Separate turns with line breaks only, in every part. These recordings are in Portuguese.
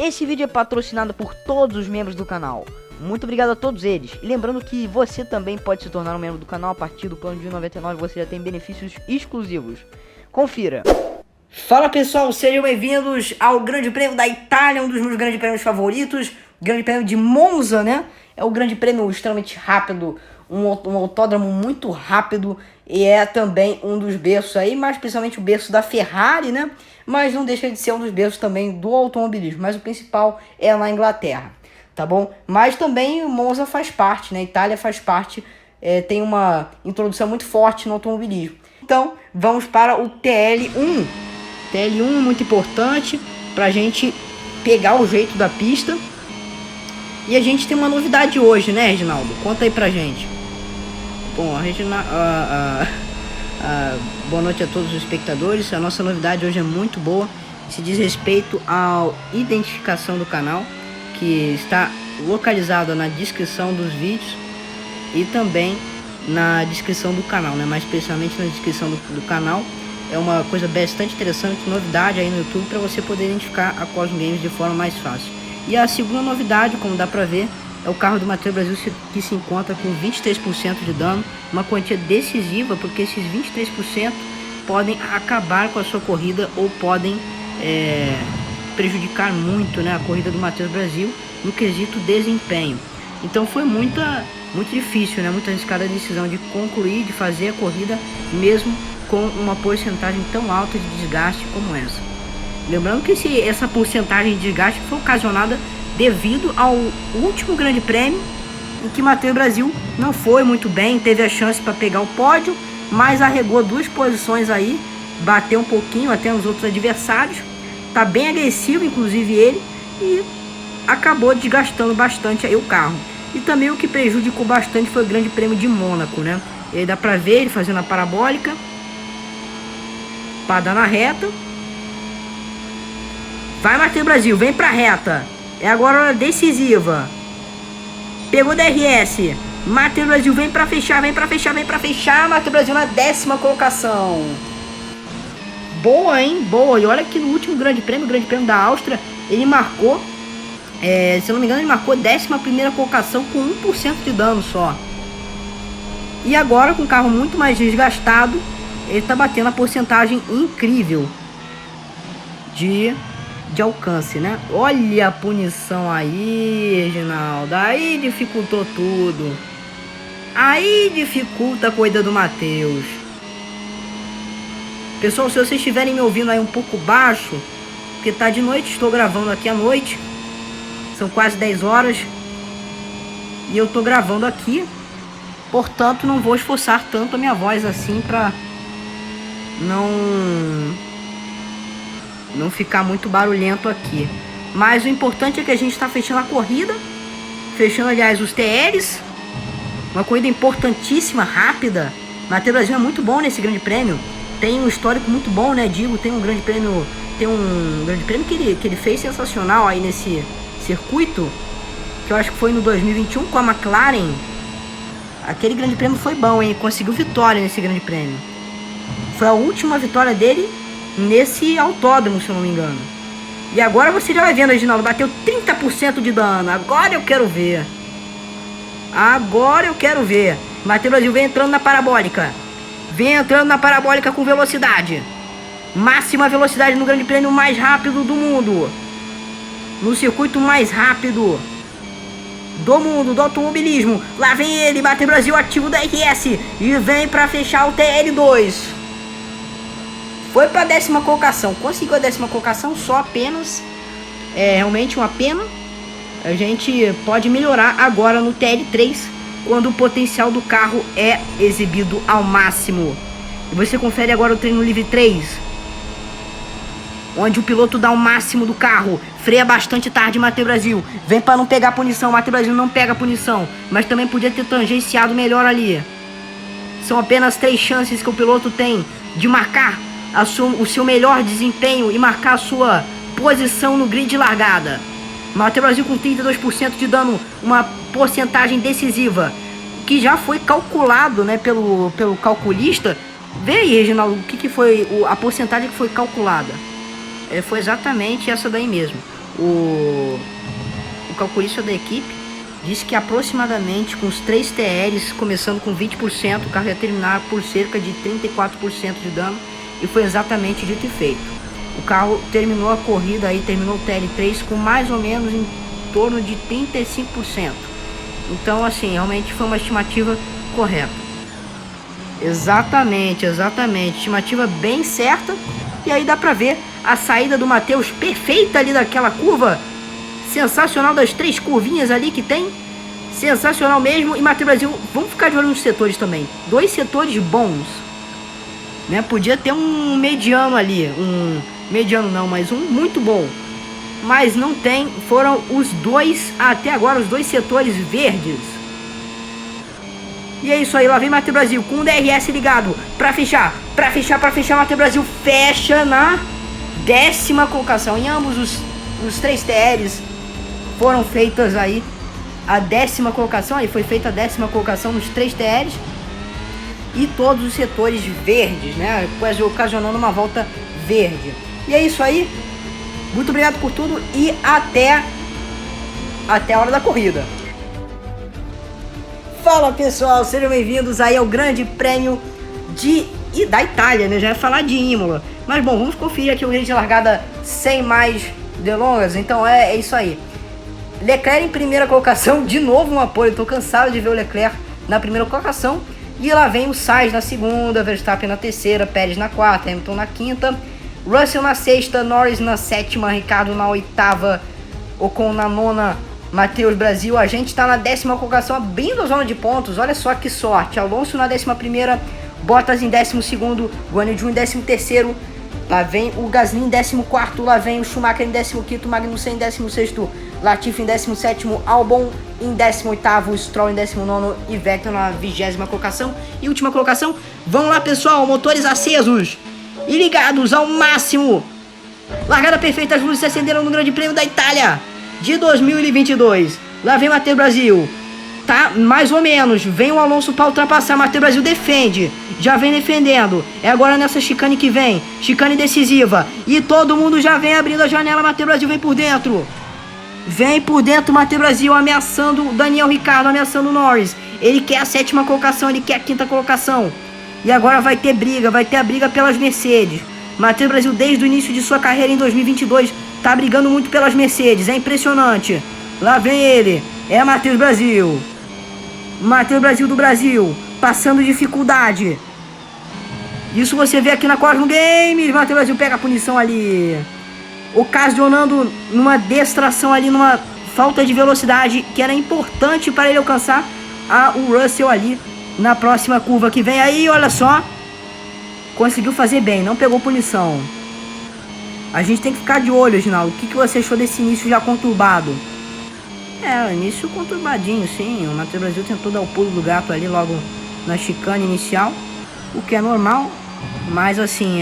Esse vídeo é patrocinado por todos os membros do canal. Muito obrigado a todos eles. E lembrando que você também pode se tornar um membro do canal. A partir do plano de R$1,99 você já tem benefícios exclusivos. Confira. Fala pessoal, sejam bem-vindos ao Grande Prêmio da Itália, um dos meus grandes prêmios favoritos. Grande Prêmio de Monza, né? É o grande prêmio extremamente rápido, um autódromo muito rápido. E é também um dos berços aí, mais principalmente o berço da Ferrari, né? Mas não deixa de ser um dos berços também do automobilismo. Mas o principal é na Inglaterra, tá bom? Mas também Monza faz parte, né? Itália faz parte, tem uma introdução muito forte no automobilismo. Então, vamos para o TL1. TL1 é muito importante pra gente pegar o jeito da pista. E a gente tem uma novidade hoje, né, Reginaldo? Conta aí pra gente. Bom, boa noite a todos os espectadores. A nossa novidade hoje é muito boa. Se diz respeito à identificação do canal, que está localizada na descrição dos vídeos e também na descrição do canal, né? Mais especialmente na descrição do canal. É uma coisa bastante interessante, novidade aí no YouTube, para você poder identificar a Cosmo Games de forma mais fácil. E a segunda novidade, como dá pra ver, é o carro do Matheus Brasil que se encontra com 23% de dano, uma quantia decisiva, porque esses 23% podem acabar com a sua corrida ou podem prejudicar muito, né, a corrida do Matheus Brasil no quesito desempenho. Então foi muito difícil, né, muito arriscada a decisão de concluir, de fazer a corrida mesmo com uma porcentagem tão alta de desgaste como essa. Lembrando que essa porcentagem de desgaste foi ocasionada devido ao último grande prêmio, em que Matheus Brasil não foi muito bem, teve a chance para pegar o pódio, mas arregou 2 posições aí, bateu um pouquinho até nos outros adversários, tá bem agressivo inclusive ele, e acabou desgastando bastante aí o carro. E também o que prejudicou bastante foi o grande prêmio de Mônaco, né? E dá pra ver ele fazendo a parabólica para dar na reta. Vai Matheus Brasil, vem pra reta. É agora a hora decisiva. Pegou DRS. Matheus Brasil vem pra fechar, vem pra fechar, vem pra fechar. Matheus Brasil na 10ª colocação. Boa, hein? Boa. E olha que no último grande prêmio, o grande prêmio da Áustria, ele marcou, se eu não me engano, ele marcou 11ª colocação com 1% de dano só. E agora, com o carro muito mais desgastado, ele tá batendo a porcentagem incrível de alcance, né? Olha a punição aí, Reginaldo. Aí dificultou tudo. Aí dificulta a corrida do Matheus. Pessoal, se vocês estiverem me ouvindo aí um pouco baixo, porque tá de noite, estou gravando aqui à noite. São quase 10 horas. E eu tô gravando aqui. Portanto, não vou esforçar tanto a minha voz assim pra não ficar muito barulhento aqui. Mas o importante é que a gente está fechando a corrida. Fechando, aliás, os TLs. Uma corrida importantíssima, rápida. Matheus Brasil é muito bom nesse grande prêmio. Tem um histórico muito bom, né? Digo, tem um grande prêmio que ele fez sensacional aí nesse circuito, que eu acho que foi no 2021 com a McLaren. Aquele grande prêmio foi bom, hein? Conseguiu vitória nesse grande prêmio. Foi a última vitória dele nesse autódromo, se eu não me engano. E agora você já vai vendo, Reginaldo, bateu 30% de dano. Agora eu quero ver. Agora eu quero ver. Matheus Brasil vem entrando na parabólica. Vem entrando na parabólica com velocidade. Máxima velocidade no grande prêmio mais rápido do mundo. No circuito mais rápido do mundo, do automobilismo. Lá vem ele, Matheus Brasil, ativo da RS. E vem pra fechar o TL2. Foi para a 10ª colocação, conseguiu a 10ª colocação, só apenas, realmente uma pena. A gente pode melhorar agora no TL3, quando o potencial do carro é exibido ao máximo. E você confere agora o treino livre 3, onde o piloto dá o máximo do carro, freia bastante tarde Matheus Brasil, vem para não pegar punição. Matheus Brasil não pega punição, mas também podia ter tangenciado melhor ali. São apenas 3 chances que o piloto tem de marcar o seu melhor desempenho e marcar a sua posição no grid de largada. Matheus Brasil com 32% de dano, uma porcentagem decisiva, que já foi calculado, né, pelo calculista. Vê aí, Reginaldo, o que foi a porcentagem que foi calculada. Foi exatamente essa daí mesmo. o calculista da equipe disse que aproximadamente com os 3 TRs, começando com 20%, o carro ia terminar por cerca de 34% de dano, e foi exatamente dito e feito. O carro terminou a corrida aí, terminou o TL3 com mais ou menos em torno de 35%. Então, assim, realmente foi uma estimativa correta. Exatamente, estimativa bem certa. E aí dá pra ver a saída do Matheus perfeita ali daquela curva. Sensacional, das 3 curvinhas ali que tem. Sensacional mesmo. E Matheus Brasil, vamos ficar de olho nos setores também. 2 setores bons, né? Podia ter um mediano ali. Um mediano não, mas um muito bom. Mas não tem. Foram os 2, até agora, os 2 setores verdes. E é isso aí, lá vem Matheus Brasil com o DRS ligado pra fechar, Matheus Brasil fecha na 10ª colocação. Em ambos os 3 TRs foram feitas aí a 10ª colocação, aí foi feita a 10ª colocação nos 3 TRs. E todos os setores verdes, né, quase ocasionando uma volta verde. E é isso aí, muito obrigado por tudo e até a hora da corrida. Fala pessoal, sejam bem-vindos aí ao Grande Prêmio da Itália, né? Já ia falar de Imola. Mas bom, vamos conferir aqui o grid de largada sem mais delongas. Então é isso aí. Leclerc em primeira colocação, de novo uma pole. Tô cansado de ver o Leclerc na primeira colocação. E lá vem o Sainz na segunda, Verstappen na terceira, Pérez na quarta, Hamilton na quinta, Russell na sexta, Norris na sétima, Ricardo na oitava, Ocon na nona, Matheus Brasil, a gente tá na 10ª colocação, abrindo a zona de pontos. Olha só que sorte. Alonso na 11ª, Bottas em 12º, Guanyu em 13º, lá vem o Gasly em 14º, lá vem o Schumacher em 15º, Magnussen em 16º, Latifi em 17º, Albon em 18º, Stroll em 19º e Vettel na 20ª colocação. E última colocação, vamos lá pessoal, motores acesos e ligados ao máximo. Largada perfeita, as luzes se acenderam no Grande Prêmio da Itália de 2022. Lá vem Matheus Brasil, tá mais ou menos, vem o Alonso para ultrapassar, Matheus Brasil defende, já vem defendendo, é agora nessa chicane que vem, chicane decisiva, e todo mundo já vem abrindo a janela, Matheus Brasil vem por dentro, Matheus Brasil ameaçando o Daniel Ricciardo, ameaçando o Norris, ele quer a 7ª colocação, ele quer a 5ª colocação, e agora vai ter a briga pelas Mercedes. Matheus Brasil desde o início de sua carreira em 2022 tá brigando muito pelas Mercedes, é impressionante. Lá vem ele, é Matheus Brasil do Brasil, passando dificuldade. Isso você vê aqui na Cosmo Games. Matheus Brasil pega a punição ali, ocasionando numa distração ali, numa falta de velocidade que era importante para ele alcançar o Russell ali na próxima curva que vem aí. Olha só, conseguiu fazer bem, não pegou punição. A gente tem que ficar de olho, Reginaldo. O que você achou desse início já conturbado? O início conturbadinho, sim. O Matheus Brasil tentou dar o pulo do gato ali logo na chicane inicial, o que é normal. Mas assim,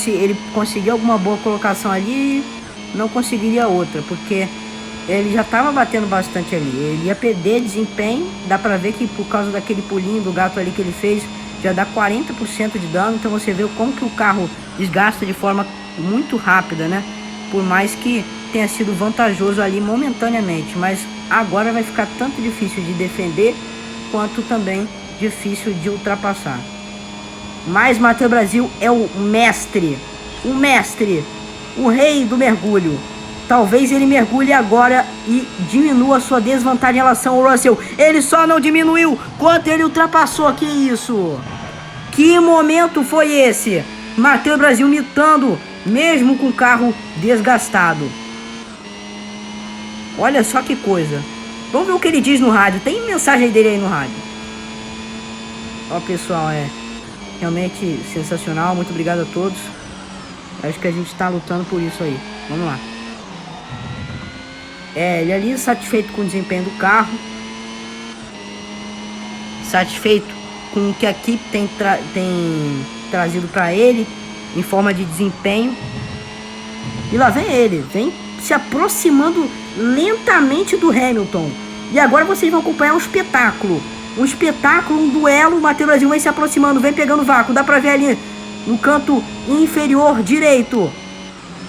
ele conseguiu alguma boa colocação ali, não conseguiria outra, porque ele já estava batendo bastante ali. Ele ia perder desempenho. Dá pra ver que por causa daquele pulinho do gato ali que ele fez, já dá 40% de dano. Então você vê como que o carro desgasta de forma muito rápida, né? Por mais que tenha sido vantajoso ali momentaneamente, mas agora vai ficar tanto difícil de defender quanto também difícil de ultrapassar. Mas Matheus Brasil é o mestre, o rei do mergulho. Talvez ele mergulhe agora e diminua sua desvantagem em relação ao Russell. Ele só não diminuiu quanto ele ultrapassou. Que isso? Que momento foi esse? Matheus Brasil mitando, mesmo com o carro desgastado. Olha só que coisa. Vamos ver o que ele diz no rádio. Tem mensagem dele aí no rádio. Ó pessoal, realmente sensacional. Muito obrigado a todos. Acho que a gente tá lutando por isso aí. Vamos lá. Ele ali satisfeito com o desempenho do carro, satisfeito com o que a equipe tem trazido para ele em forma de desempenho. E lá vem ele, vem se aproximando lentamente do Hamilton. E agora vocês vão acompanhar um espetáculo, um duelo. O Matheus Brasil vem se aproximando, vem pegando vácuo. Dá pra ver ali no canto inferior direito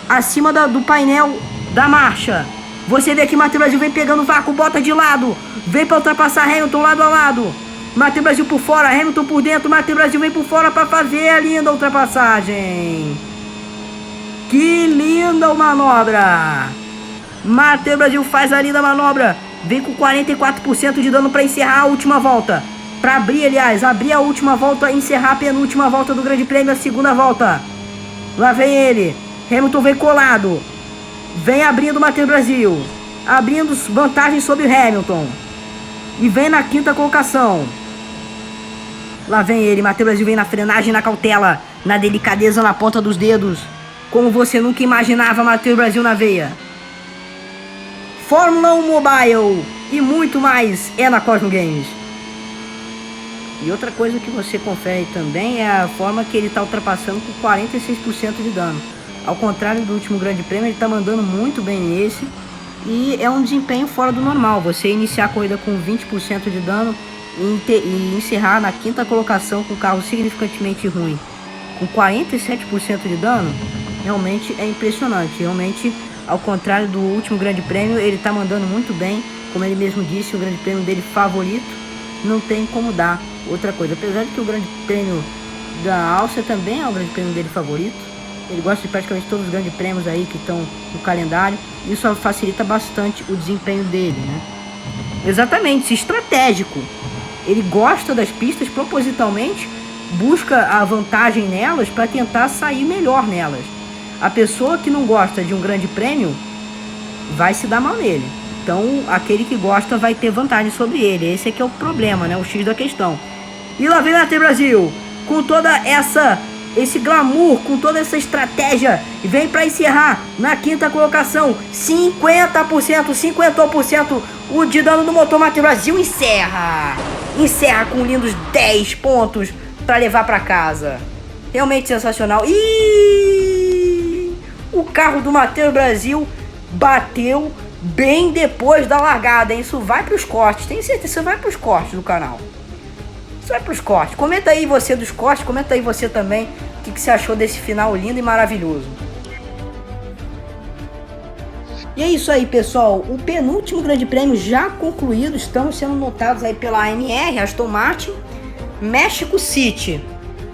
acima do painel da marcha. Você vê que Matheus Brasil vem pegando o vácuo, bota de lado, vem para ultrapassar Hamilton lado a lado. Matheus Brasil por fora, Hamilton por dentro, Matheus Brasil vem por fora para fazer a linda ultrapassagem. Que linda manobra! Matheus Brasil faz a linda manobra, vem com 44% de dano para encerrar a última volta. Para abrir, aliás, abrir a última volta e encerrar a penúltima volta do Grande Prêmio, a segunda volta. Lá vem ele, Hamilton vem colado, vem abrindo Matheus Brasil, abrindo vantagem sobre o Hamilton. E vem na quinta colocação. Lá vem ele, Matheus Brasil vem na frenagem, na cautela, na delicadeza, na ponta dos dedos. Como você nunca imaginava, Matheus Brasil na veia. Fórmula 1 Mobile e muito mais é na Cosmo Games. E outra coisa que você confere também é a forma que ele está ultrapassando com 46% de dano. Ao contrário do último Grande Prêmio, ele está mandando muito bem nesse. E é um desempenho fora do normal. Você iniciar a corrida com 20% de dano e encerrar na quinta colocação com o carro significantemente ruim, com 47% de dano, realmente é impressionante. Realmente, ao contrário do último Grande Prêmio, ele está mandando muito bem. Como ele mesmo disse, o Grande Prêmio dele favorito, não tem como dar outra coisa. Apesar de que o Grande Prêmio da Áustria também é o Grande Prêmio dele favorito. Ele gosta de praticamente todos os grandes prêmios aí que estão no calendário. Isso facilita bastante o desempenho dele, né? Exatamente, estratégico. Ele gosta das pistas propositalmente, busca a vantagem nelas para tentar sair melhor nelas. A pessoa que não gosta de um grande prêmio vai se dar mal nele. Então, aquele que gosta vai ter vantagem sobre ele. Esse aqui é o problema, né? O X da questão. E lá vem o Matheus Brasil, com toda esse glamour, com toda essa estratégia, vem para encerrar na quinta colocação, 50% o de dano do motor. Matheus Brasil encerra com lindos 10 pontos para levar para casa. Realmente sensacional. E o carro do Matheus Brasil bateu bem depois da largada, hein? Isso vai para os cortes, tenho certeza, isso vai para os cortes do canal. Isso vai para os cortes. Comenta aí você dos cortes, comenta aí você também o que você achou desse final lindo e maravilhoso. E é isso aí, pessoal. O penúltimo Grande Prêmio já concluído. Estamos sendo notados aí pela AMR, Aston Martin. México City,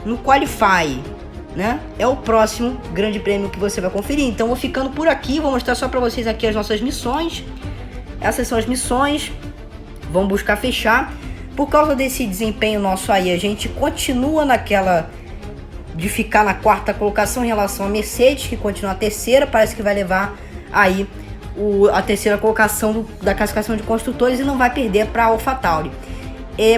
no Qualify, né? É o próximo Grande Prêmio que você vai conferir. Então vou ficando por aqui. Vou mostrar só para vocês aqui as nossas missões. Essas são as missões. Vamos buscar fechar. Por causa desse desempenho nosso aí, a gente continua naquela de ficar na quarta colocação em relação a Mercedes, que continua a terceira. Parece que vai levar aí a terceira colocação da classificação de construtores e não vai perder para a AlphaTauri.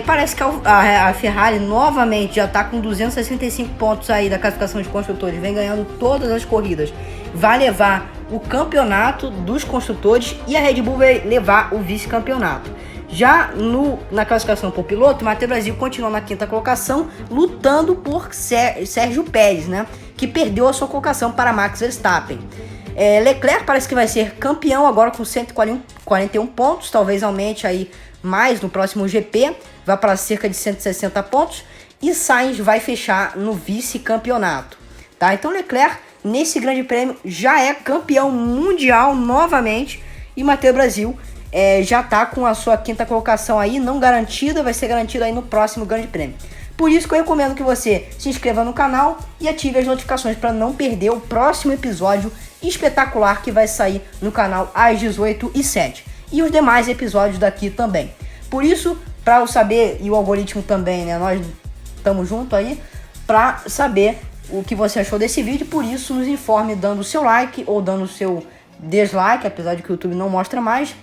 Parece que a Ferrari novamente já está com 265 pontos aí da classificação de construtores, vem ganhando todas as corridas, vai levar o campeonato dos construtores e a Red Bull vai levar o vice-campeonato. Já na classificação por piloto, Matheus Brasil continua na quinta colocação, lutando por Sérgio Pérez, né, que perdeu a sua colocação para Max Verstappen. Leclerc parece que vai ser campeão agora com 141 pontos, talvez aumente aí mais no próximo GP, vai para cerca de 160 pontos, e Sainz vai fechar no vice-campeonato, tá? Então Leclerc nesse Grande Prêmio já é campeão mundial novamente, e Matheus Brasil já tá com a sua quinta colocação aí não garantida, vai ser garantida aí no próximo Grande Prêmio. Por isso que eu recomendo que você se inscreva no canal e ative as notificações para não perder o próximo episódio espetacular que vai sair no canal às 18h07. E os demais episódios daqui também. Por isso, para eu saber, e o algoritmo também, né? Nós estamos juntos aí para saber o que você achou desse vídeo. Por isso, nos informe dando o seu like ou dando o seu dislike, apesar de que o YouTube não mostra mais.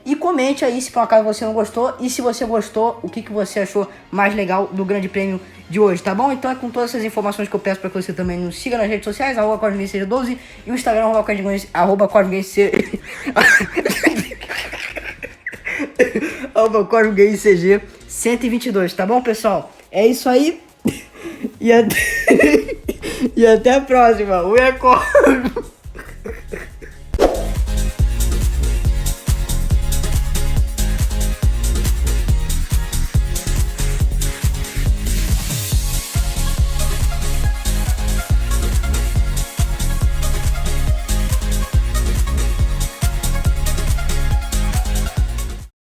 E comente aí se por acaso você não gostou. E se você gostou, o que você achou mais legal do Grande Prêmio de hoje, tá bom? Então é com todas essas informações que eu peço para que você também nos siga nas redes sociais, @CosmoGameSeja12 e o Instagram, @CosmoGameSeja, @CosmoGameCG122, tá bom, pessoal? É isso aí. E até a próxima. O Cosmo.